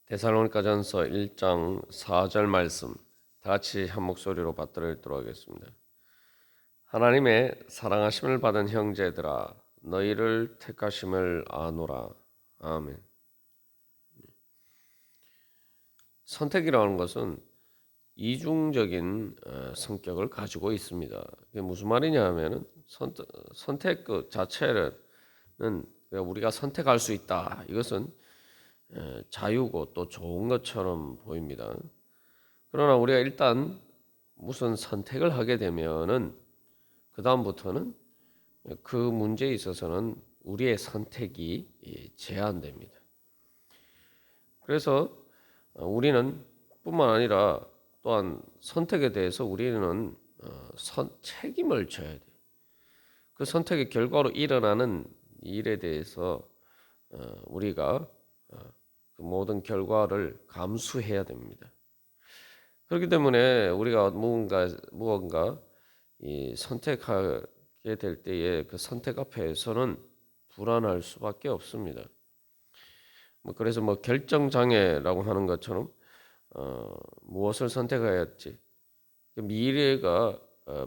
데살로니가전서 1장 4절 말씀 다 같이 한 목소리로 받들어 읽도록 하겠습니다. 하나님의 사랑하심을 받은 형제들아 너희를 택하심을 아노라. 아멘. 선택이라는 것은 이중적인 성격을 가지고 있습니다. 이게 무슨 말이냐 하면은 선택 그 자체는 우리가 선택할 수 있다. 이것은 자유고 또 좋은 것처럼 보입니다. 그러나 우리가 일단 무슨 선택을 하게 되면은 그 다음부터는 그 문제에 있어서는 우리의 선택이 제한됩니다. 그래서 우리는 뿐만 아니라 또한 선택에 대해서 우리는 책임을 져야 돼요. 그 선택의 결과로 일어나는 일에 대해서 우리가 그 모든 결과를 감수해야 됩니다. 그렇기 때문에 우리가 무언가 선택하게 될 때에 그 선택 앞에서는 불안할 수밖에 없습니다. 그래서 결정 장애라고 하는 것처럼 무엇을 선택해야 할지 미래가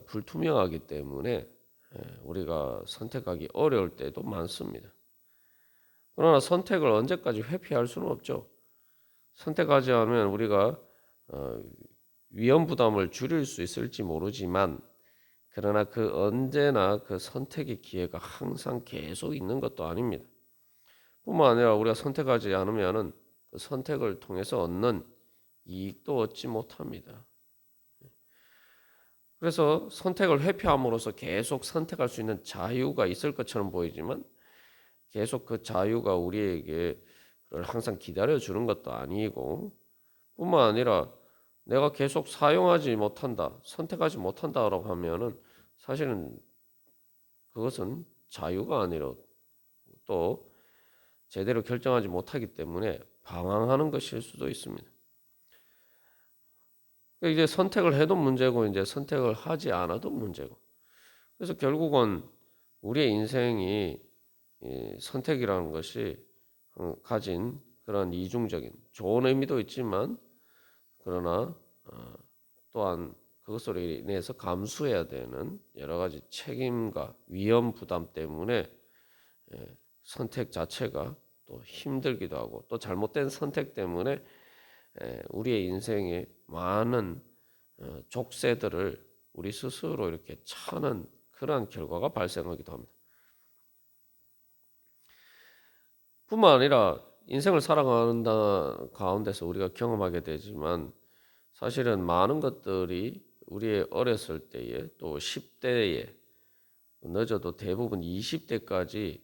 불투명하기 때문에 우리가 선택하기 어려울 때도 많습니다. 그러나 선택을 언제까지 회피할 수는 없죠. 선택하지 않으면 우리가 위험 부담을 줄일 수 있을지 모르지만 그러나 그 언제나 그 선택의 기회가 항상 계속 있는 것도 아닙니다. 뿐만 아니라 우리가 선택하지 않으면 그 선택을 통해서 얻는 이익도 얻지 못합니다. 그래서 선택을 회피함으로써 계속 선택할 수 있는 자유가 있을 것처럼 보이지만 계속 그 자유가 우리에게 항상 기다려주는 것도 아니고 뿐만 아니라 내가 계속 사용하지 못한다, 선택하지 못한다라고 하면은 사실은 그것은 자유가 아니라 또 제대로 결정하지 못하기 때문에 방황하는 것일 수도 있습니다. 이제 선택을 해도 문제고 이제 선택을 하지 않아도 문제고. 그래서 결국은 우리의 인생이 선택이라는 것이 가진 그런 이중적인 좋은 의미도 있지만 그러나 또한 그것으로 인해서 감수해야 되는 여러 가지 책임과 위험 부담 때문에 선택 자체가 또 힘들기도 하고 또 잘못된 선택 때문에 우리의 인생에 많은 족쇄들을 우리 스스로 이렇게 차는 그러한 결과가 발생하기도 합니다. 뿐만 아니라 인생을 살아가는 가운데서 우리가 경험하게 되지만 사실은 많은 것들이 우리의 어렸을 때에 또 10대에 늦어도 대부분 20대까지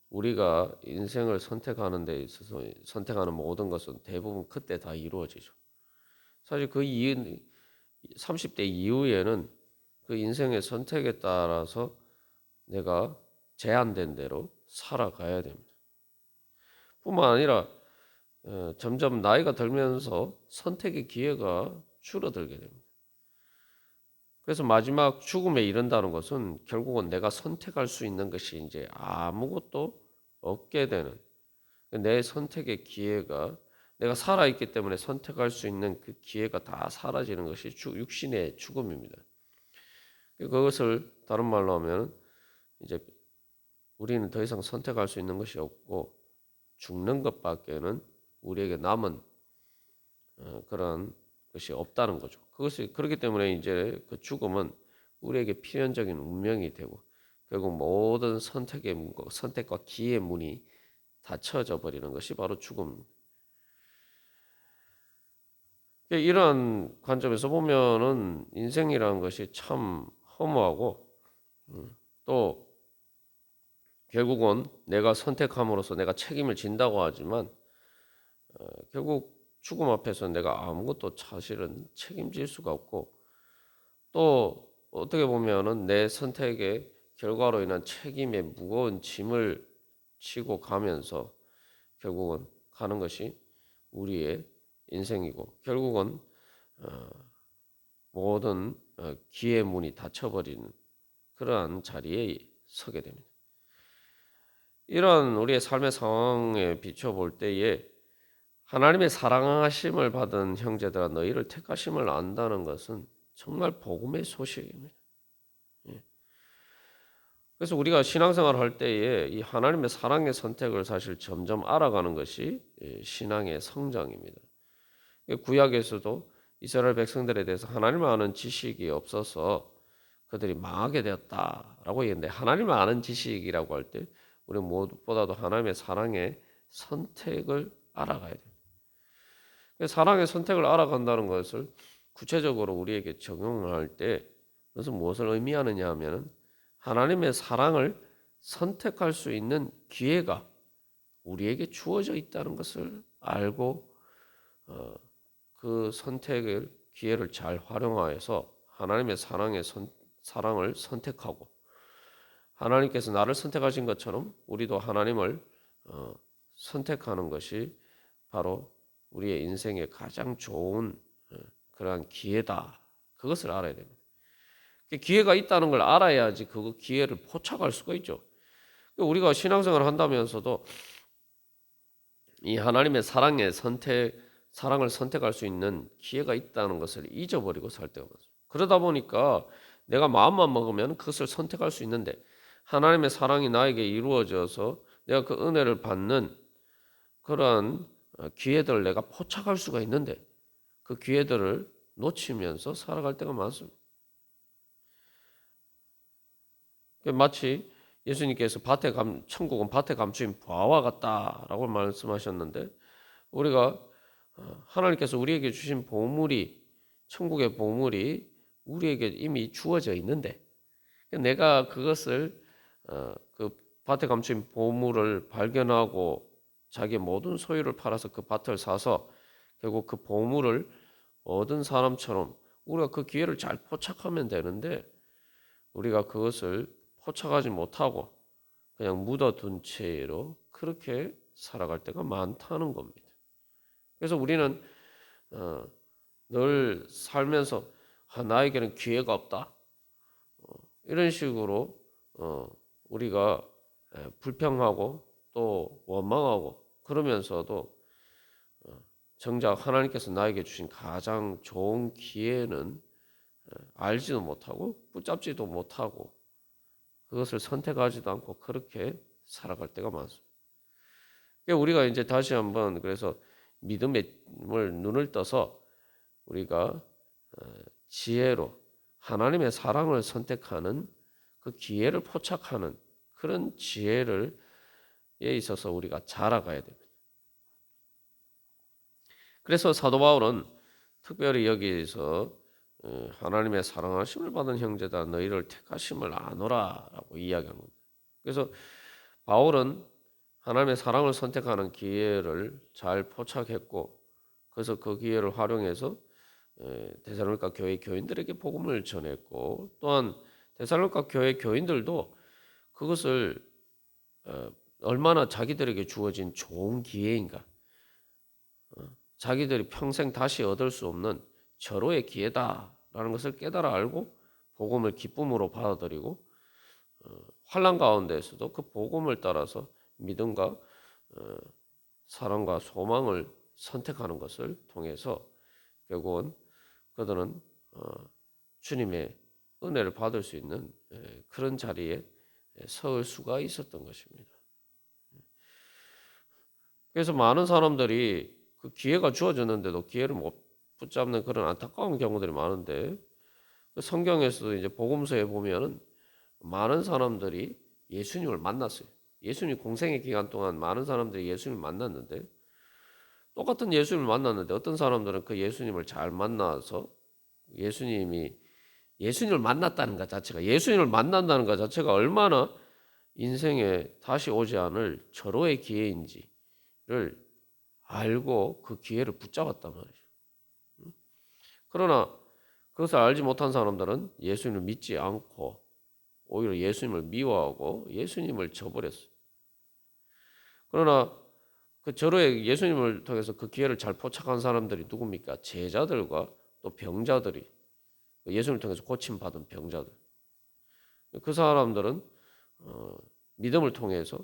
우리가 인생을 선택하는 데 있어서 선택하는 모든 것은 대부분 그때 다 이루어지죠. 사실 그 이후 30대 이후에는 그 인생의 선택에 따라서 내가 제한된 대로 살아가야 됩니다. 뿐만 아니라 점점 나이가 들면서 선택의 기회가 줄어들게 됩니다. 그래서 마지막 죽음에 이른다는 것은 결국은 내가 선택할 수 있는 것이 이제 아무것도 없게 되는 내 선택의 기회가 내가 살아있기 때문에 선택할 수 있는 그 기회가 다 사라지는 것이 육신의 죽음입니다. 그것을 다른 말로 하면 이제 우리는 더 이상 선택할 수 있는 것이 없고 죽는 것밖에는 우리에게 남은 그런 것이 없다는 거죠. 그것이 그렇기 때문에 이제 그 죽음은 우리에게 필연적인 운명이 되고 결국 모든 선택과 기회의 문이 닫혀져 버리는 것이 바로 죽음입니다. 이러한 관점에서 보면은 인생이라는 것이 참 허무하고 또 결국은 내가 선택함으로써 내가 책임을 진다고 하지만 결국 죽음 앞에서 내가 아무것도 사실은 책임질 수가 없고 또 어떻게 보면은 내 선택의 결과로 인한 책임의 무거운 짐을 지고 가면서 결국은 가는 것이 우리의 인생이고 결국은 모든 기회 문이 닫혀버리는 그러한 자리에 서게 됩니다. 이러한 우리의 삶의 상황에 비춰볼 때에 하나님의 사랑하심을 받은 형제들아 너희를 택하심을 안다는 것은 정말 복음의 소식입니다. 예. 그래서 우리가 신앙생활을 할 때에 이 하나님의 사랑의 선택을 사실 점점 알아가는 것이 신앙의 성장입니다. 구약에서도 이스라엘 백성들에 대해서 하나님을 아는 지식이 없어서 그들이 망하게 되었다라고 얘기했는데, 하나님을 아는 지식이라고 할 때 우리 무엇보다도 하나님의 사랑의 선택을 알아가야 돼요. 사랑의 선택을 알아간다는 것을 구체적으로 우리에게 적용할 때 그것은 무엇을 의미하느냐 하면, 하나님의 사랑을 선택할 수 있는 기회가 우리에게 주어져 있다는 것을 알고 그 선택을 기회를 잘 활용하여서 하나님의 사랑을 선택하고, 하나님께서 나를 선택하신 것처럼 우리도 하나님을 선택하는 것이 바로 우리의 인생의 가장 좋은 그러한 기회다. 그것을 알아야 됩니다. 기회가 있다는 걸 알아야지 그 기회를 포착할 수가 있죠. 우리가 신앙생활을 한다면서도 이 하나님의 사랑을 선택할 수 있는 기회가 있다는 것을 잊어버리고 살 때가 많습니다. 그러다 보니까 내가 마음만 먹으면 그것을 선택할 수 있는데, 하나님의 사랑이 나에게 이루어져서 내가 그 은혜를 받는 그러한 기회들을 내가 포착할 수가 있는데 그 기회들을 놓치면서 살아갈 때가 많습니다. 마치 예수님께서 천국은 밭에 감추인 보화와 같다라고 말씀하셨는데, 우리가 하나님께서 우리에게 주신 보물이, 천국의 보물이 우리에게 이미 주어져 있는데, 내가 그것을 그 밭에 감추인 보물을 발견하고 자기의 모든 소유를 팔아서 그 밭을 사서 결국 그 보물을 얻은 사람처럼 우리가 그 기회를 잘 포착하면 되는데, 우리가 그것을 포착하지 못하고 그냥 묻어둔 채로 그렇게 살아갈 때가 많다는 겁니다. 그래서 우리는 늘 살면서 나에게는 기회가 없다, 이런 식으로 우리가 불평하고 또 원망하고 그러면서도 정작 하나님께서 나에게 주신 가장 좋은 기회는 알지도 못하고 붙잡지도 못하고 그것을 선택하지도 않고 그렇게 살아갈 때가 많습니다. 우리가 이제 다시 한번 그래서 믿음의 눈을 떠서 우리가 지혜로 하나님의 사랑을 선택하는 그 기회를 포착하는 그런 지혜를 에 있어서 우리가 자라가야 됩니다. 그래서 사도 바울은 특별히 여기에서 하나님의 사랑하심을 받은 형제다 너희를 택하심을 아노라라고 이야기한 겁니다. 그래서 바울은 하나님의 사랑을 선택하는 기회를 잘 포착했고, 그래서 그 기회를 활용해서 데살로니가 교회 교인들에게 복음을 전했고, 또한 데살로니가 교회 교인들도 그것을 얼마나 자기들에게 주어진 좋은 기회인가, 자기들이 평생 다시 얻을 수 없는 절호의 기회다라는 것을 깨달아 알고 복음을 기쁨으로 받아들이고, 환난 가운데에서도 그 복음을 따라서 믿음과 사랑과 소망을 선택하는 것을 통해서 결국은 그들은 주님의 은혜를 받을 수 있는 그런 자리에 설 수가 있었던 것입니다. 그래서 많은 사람들이 그 기회가 주어졌는데도 기회를 못 붙잡는 그런 안타까운 경우들이 많은데, 성경에서도 이제 복음서에 보면은 많은 사람들이 예수님을 만났어요. 예수님 공생의 기간 동안 많은 사람들이 예수님을 만났는데, 똑같은 예수님을 만났는데 어떤 사람들은 그 예수님을 잘 만나서 예수님을 만났다는 것 자체가, 예수님을 만난다는 것 자체가 얼마나 인생에 다시 오지 않을 절호의 기회인지를 알고 그 기회를 붙잡았단 말이죠. 그러나 그것을 알지 못한 사람들은 예수님을 믿지 않고 오히려 예수님을 미워하고 예수님을 저버렸어요. 그러나 그 절호의 예수님을 통해서 그 기회를 잘 포착한 사람들이 누굽니까? 제자들과 또 병자들이, 예수님을 통해서 고침받은 병자들. 그 사람들은 믿음을 통해서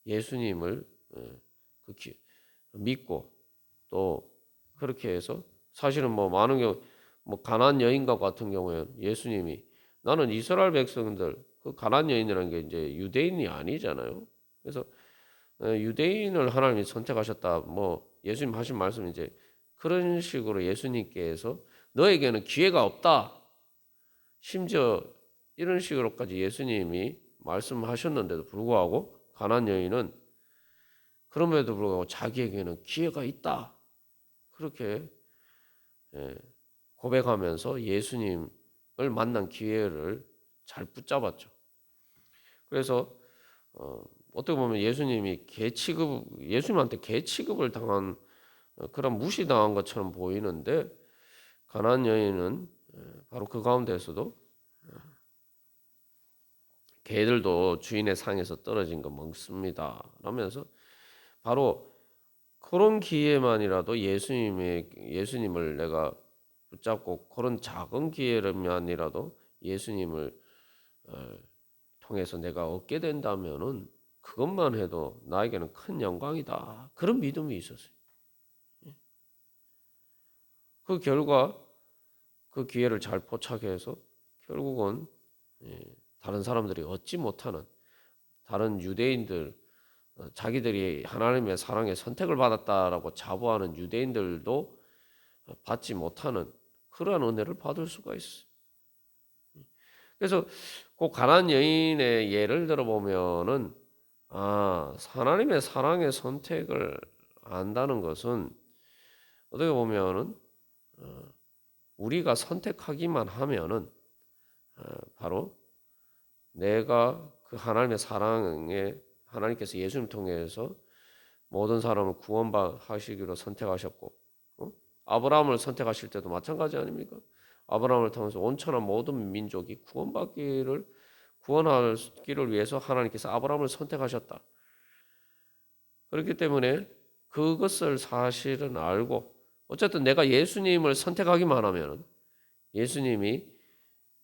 예수님을 믿고 또 그렇게 해서 사실은 뭐 많은 경우 뭐 가나안 여인과 같은 경우에는 예수님이 나는 이스라엘 백성들 그 가나안 여인이라는 게 이제 유대인이 아니잖아요. 그래서 유대인을 하나님이 선택하셨다. 뭐 예수님 하신 말씀 이제 그런 식으로 예수님께서 너에게는 기회가 없다. 심지어 이런 식으로까지 예수님이 말씀하셨는데도 불구하고 가나안 여인은 그럼에도 불구하고 자기에게는 기회가 있다. 그렇게 고백하면서 예수님을 만난 기회를 잘 붙잡았죠. 그래서 어떻게 보면 예수님한테 개 취급을 당한 그런 무시당한 것처럼 보이는데 가나안 여인은 바로 그 가운데서도 개들도 주인의 상에서 떨어진 거 먹습니다. 라면서 바로 그런 기회만이라도 예수님을 내가 붙잡고 그런 작은 기회만이라도 예수님을 통해서 내가 얻게 된다면은 그것만 해도 나에게는 큰 영광이다. 그런 믿음이 있었어요. 그 결과 그 기회를 잘 포착해서 결국은 다른 사람들이 얻지 못하는 다른 유대인들 자기들이 하나님의 사랑에 선택을 받았다라고 자부하는 유대인들도 받지 못하는 그러한 은혜를 받을 수가 있어요. 그래서 그 가나안 여인의 예를 들어보면은 하나님의 사랑의 선택을 안다는 것은 어떻게 보면은 우리가 선택하기만 하면은 바로 내가 그 하나님의 사랑에 하나님께서 예수님 통해서 모든 사람을 구원하시기로 선택하셨고 아브라함을 선택하실 때도 마찬가지 아닙니까? 아브라함을 통해서 온천한 모든 민족이 구원하기를 위해서 하나님께서 아브라함을 선택하셨다. 그렇기 때문에 그것을 사실은 알고 어쨌든 내가 예수님을 선택하기만 하면 예수님이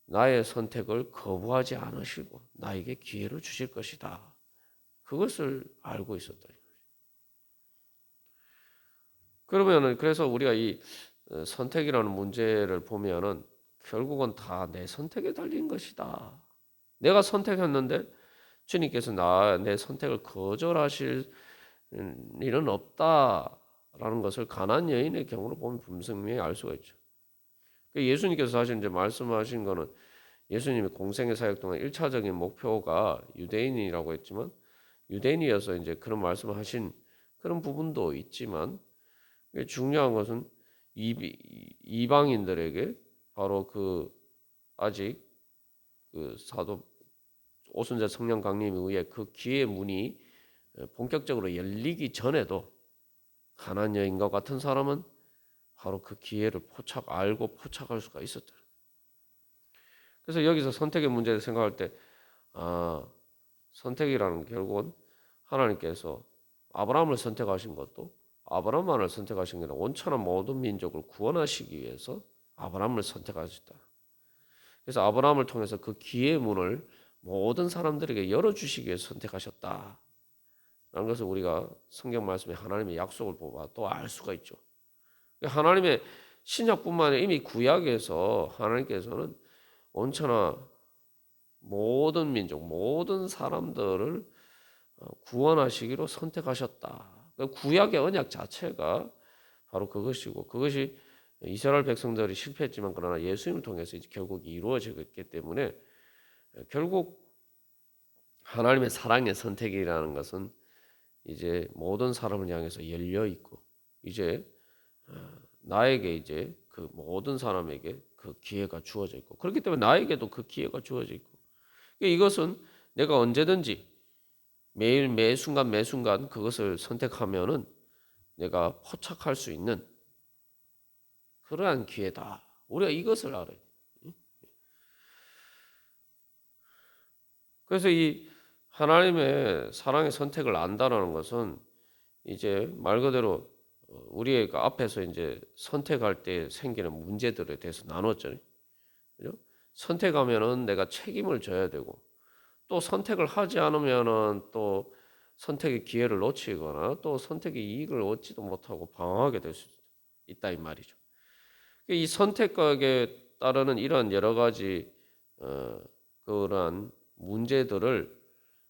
나의 선택을 거부하지 않으시고 나에게 기회를 주실 것이다. 그것을 알고 있었다. 그러면은 그래서 우리가 이 선택이라는 문제를 보면은 결국은 다 내 선택에 달린 것이다. 내가 선택했는데 주님께서 내 선택을 거절하실 일은 없다라는 것을 가나안 여인의 경우로 보면 분명히 알 수가 있죠. 예수님께서 사실 이제 말씀하신 거는 예수님이 공생의 사역 동안 1차적인 목표가 유대인이라고 했지만 유대인이어서 이제 그런 말씀을 하신 그런 부분도 있지만 중요한 것은 이방인들에게 바로 아직 그 사도 오순절 성령 강림에 의해 그 기회의 문이 본격적으로 열리기 전에도 가나안 여인과 같은 사람은 바로 그 기회를 알고 포착할 수가 있었다. 그래서 여기서 선택의 문제를 생각할 때 선택이라는 결국은 하나님께서 아브라함을 선택하신 것도 아브라함만을 선택하신 게 아니라 온천한 모든 민족을 구원하시기 위해서 아브라함을 선택하셨다. 그래서 아브라함을 통해서 그 기회의 문을 모든 사람들에게 열어주시기 위해서 선택하셨다. 라는 것을 우리가 성경 말씀에 하나님의 약속을 보아 또 알 수가 있죠. 하나님의 신약뿐만 아니라 이미 구약에서 하나님께서는 온천하 모든 민족, 모든 사람들을 구원하시기로 선택하셨다. 구약의 언약 자체가 바로 그것이고 그것이 이스라엘 백성들이 실패했지만 그러나 예수님을 통해서 이제 결국 이루어졌기 때문에 결국 하나님의 사랑의 선택이라는 것은 이제 모든 사람을 향해서 열려 있고 이제 나에게 이제 그 모든 사람에게 그 기회가 주어져 있고 그렇기 때문에 나에게도 그 기회가 주어져 있고 이것은 내가 언제든지 매일 매 순간 그것을 선택하면은 내가 포착할 수 있는 그러한 기회다. 우리가 이것을 알아요. 그래서 이 하나님의 사랑의 선택을 안다라는 것은 이제 말 그대로 우리가 앞에서 이제 선택할 때 생기는 문제들에 대해서 나눴잖아요. 그죠? 선택하면은 내가 책임을 져야 되고 또 선택을 하지 않으면은 또 선택의 기회를 놓치거나 또 선택의 이익을 얻지도 못하고 방황하게 될 수 있다 이 말이죠. 이 선택에 따르는 이런 여러 가지 그러한 문제들을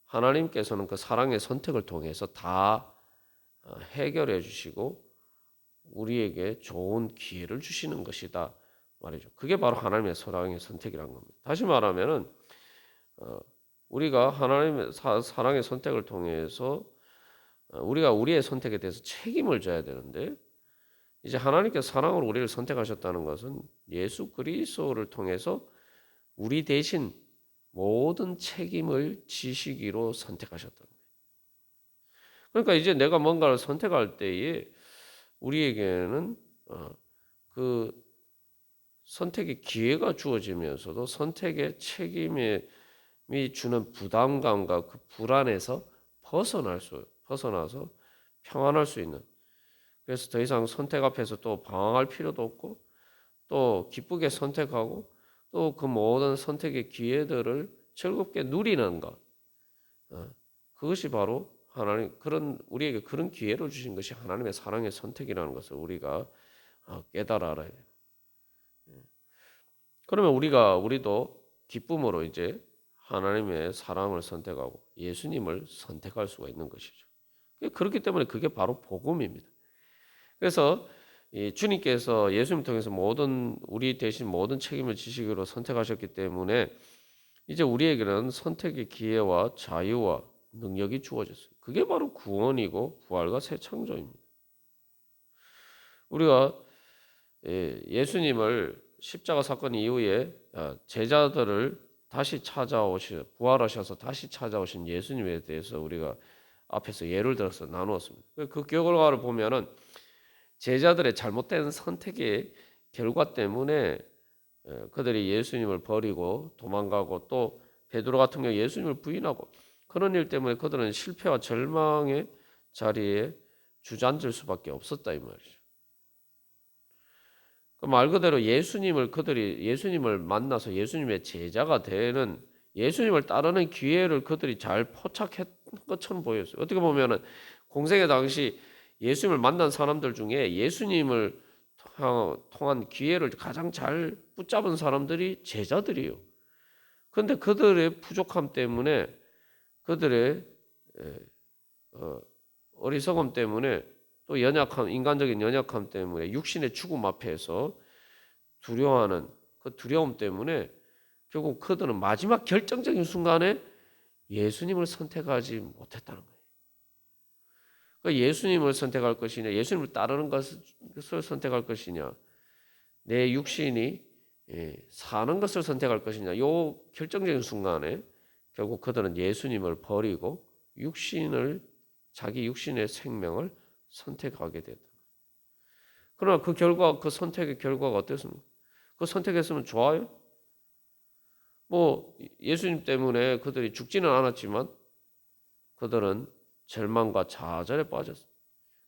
하나님께서는 그 사랑의 선택을 통해서 다 해결해 주시고 우리에게 좋은 기회를 주시는 것이다 말이죠. 그게 바로 하나님의 사랑의 선택이라는 겁니다. 다시 말하면은 우리가 하나님의 사랑의 선택을 통해서 우리가 우리의 선택에 대해서 책임을 져야 되는데 이제 하나님께서 사랑으로 우리를 선택하셨다는 것은 예수 그리스도를 통해서 우리 대신 모든 책임을 지시기로 선택하셨다는 거예요. 그러니까 이제 내가 뭔가를 선택할 때에 우리에게는 그 선택의 기회가 주어지면서도 선택의 책임이 주는 부담감과 그 불안에서 벗어나서 평안할 수 있는, 그래서 더 이상 선택 앞에서 또 방황할 필요도 없고 또 기쁘게 선택하고 또 그 모든 선택의 기회들을 즐겁게 누리는 것, 그것이 바로 하나님 우리에게 그런 기회를 주신 것이 하나님의 사랑의 선택이라는 것을 우리가 깨달아 알아야 돼요. 그러면 우리도 기쁨으로 이제 하나님의 사랑을 선택하고 예수님을 선택할 수가 있는 것이죠. 그렇기 때문에 그게 바로 복음입니다. 그래서 주님께서 예수님 통해서 우리 대신 모든 책임을 지시기로 선택하셨기 때문에 이제 우리에게는 선택의 기회와 자유와 능력이 주어졌어요. 그게 바로 구원이고 부활과 새 창조입니다. 우리가 예수님을 십자가 사건 이후에 제자들을 다시 부활하셔서 다시 찾아오신 예수님에 대해서 우리가 앞에서 예를 들어서 나누었습니다. 그 결과를 보면은 제자들의 잘못된 선택의 결과 때문에 그들이 예수님을 버리고 도망가고 또 베드로 같은 경우 예수님을 부인하고 그런 일 때문에 그들은 실패와 절망의 자리에 주저앉을 수밖에 없었다 이 말이죠. 말 그대로 그들이 예수님을 만나서 예수님의 제자가 되는, 예수님을 따르는 기회를 그들이 잘 포착했던 것처럼 보였어요. 어떻게 보면은 공생의 당시 예수님을 만난 사람들 중에 예수님을 통한 기회를 가장 잘 붙잡은 사람들이 제자들이에요. 그런데 그들의 부족함 때문에 그들의 어리석음 때문에 또 인간적인 연약함 때문에 육신의 죽음 앞에서 두려워하는 그 두려움 때문에 결국 그들은 마지막 결정적인 순간에 예수님을 선택하지 못했다는 거예요. 그러니까 예수님을 선택할 것이냐, 예수님을 따르는 것을 선택할 것이냐, 내 육신이 사는 것을 선택할 것이냐, 요 결정적인 순간에 결국 그들은 예수님을 버리고 자기 육신의 생명을 선택하게 됐다. 그러나 그 선택의 결과가 어땠습니까? 그 선택했으면 좋아요? 예수님 때문에 그들이 죽지는 않았지만 그들은 절망과 좌절에 빠졌어요.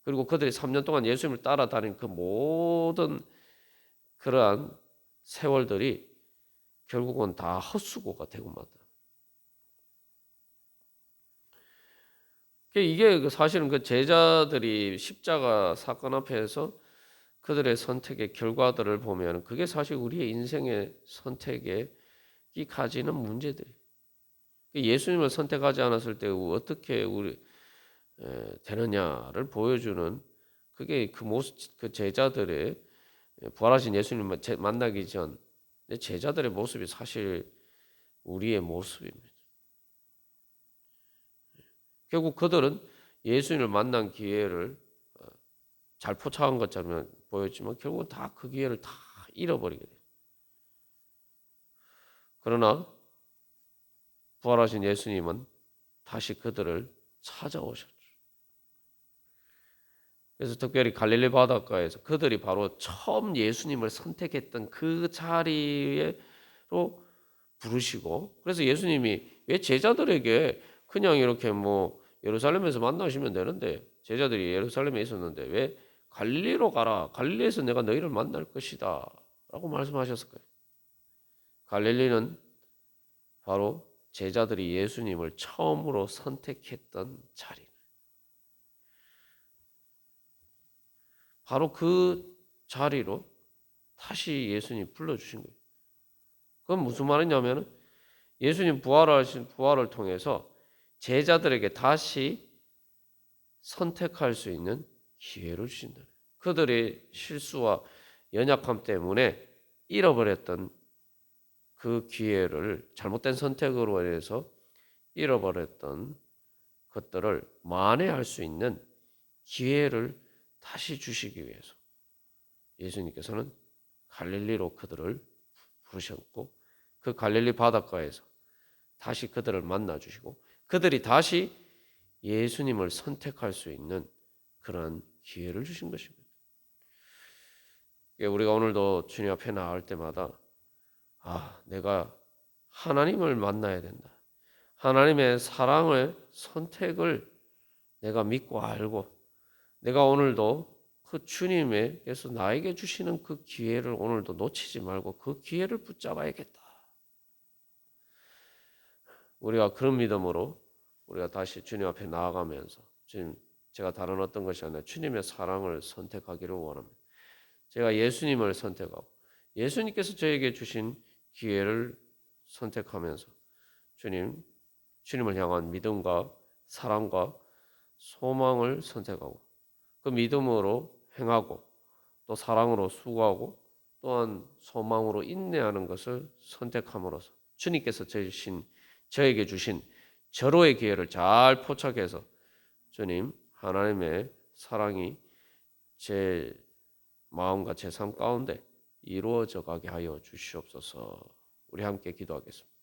그리고 그들이 3년 동안 예수님을 따라다닌 그 모든 그러한 세월들이 결국은 다 헛수고가 되고 말다. 이게 사실은 그 제자들이 십자가 사건 앞에서 그들의 선택의 결과들을 보면 그게 사실 우리의 인생의 선택에 가지는 문제들이. 예수님을 선택하지 않았을 때 어떻게 되느냐를 보여주는 그게 그 모습, 그 제자들의 부활하신 예수님을 만나기 전 제자들의 모습이 사실 우리의 모습입니다. 결국 그들은 예수님을 만난 기회를 잘 포착한 것처럼 보였지만 결국은 다 그 기회를 다 잃어버리게 돼요. 그러나 부활하신 예수님은 다시 그들을 찾아오셨죠. 그래서 특별히 갈릴리 바닷가에서 그들이 바로 처음 예수님을 선택했던 그 자리로 부르시고, 그래서 예수님이 왜 제자들에게 그냥 이렇게 예루살렘에서 만나시면 되는데, 제자들이 예루살렘에 있었는데 왜 갈릴리로 가라, 갈릴리에서 내가 너희를 만날 것이다 라고 말씀하셨을까요? 갈릴리는 바로 제자들이 예수님을 처음으로 선택했던 자리. 바로 그 자리로 다시 예수님 불러주신 거예요. 그건 무슨 말이냐면 예수님 부활을 통해서 제자들에게 다시 선택할 수 있는 기회를 주신다. 그들의 실수와 연약함 때문에 잃어버렸던 그 기회를 잘못된 선택으로 인해서 잃어버렸던 것들을 만회할 수 있는 기회를 다시 주시기 위해서 예수님께서는 갈릴리로 그들을 부르셨고 그 갈릴리 바닷가에서 다시 그들을 만나 주시고 그들이 다시 예수님을 선택할 수 있는 그런 기회를 주신 것입니다. 우리가 오늘도 주님 앞에 나갈 때마다 내가 하나님을 만나야 된다. 하나님의 사랑을 선택을 내가 믿고 알고 내가 오늘도 그 주님께서 나에게 주시는 그 기회를 오늘도 놓치지 말고 그 기회를 붙잡아야겠다. 우리가 그런 믿음으로 우리가 다시 주님 앞에 나아가면서 주님 제가 다른 어떤 것이 아니라 주님의 사랑을 선택하기를 원합니다. 제가 예수님을 선택하고 예수님께서 저에게 주신 기회를 선택하면서 주님을 향한 믿음과 사랑과 소망을 선택하고 그 믿음으로 행하고 또 사랑으로 수고하고 또한 소망으로 인내하는 것을 선택함으로써 주님께서 저에게 주신 절호의 기회를 잘 포착해서 주님 하나님의 사랑이 제 마음과 제 삶 가운데 이루어져 가게 하여 주시옵소서. 우리 함께 기도하겠습니다.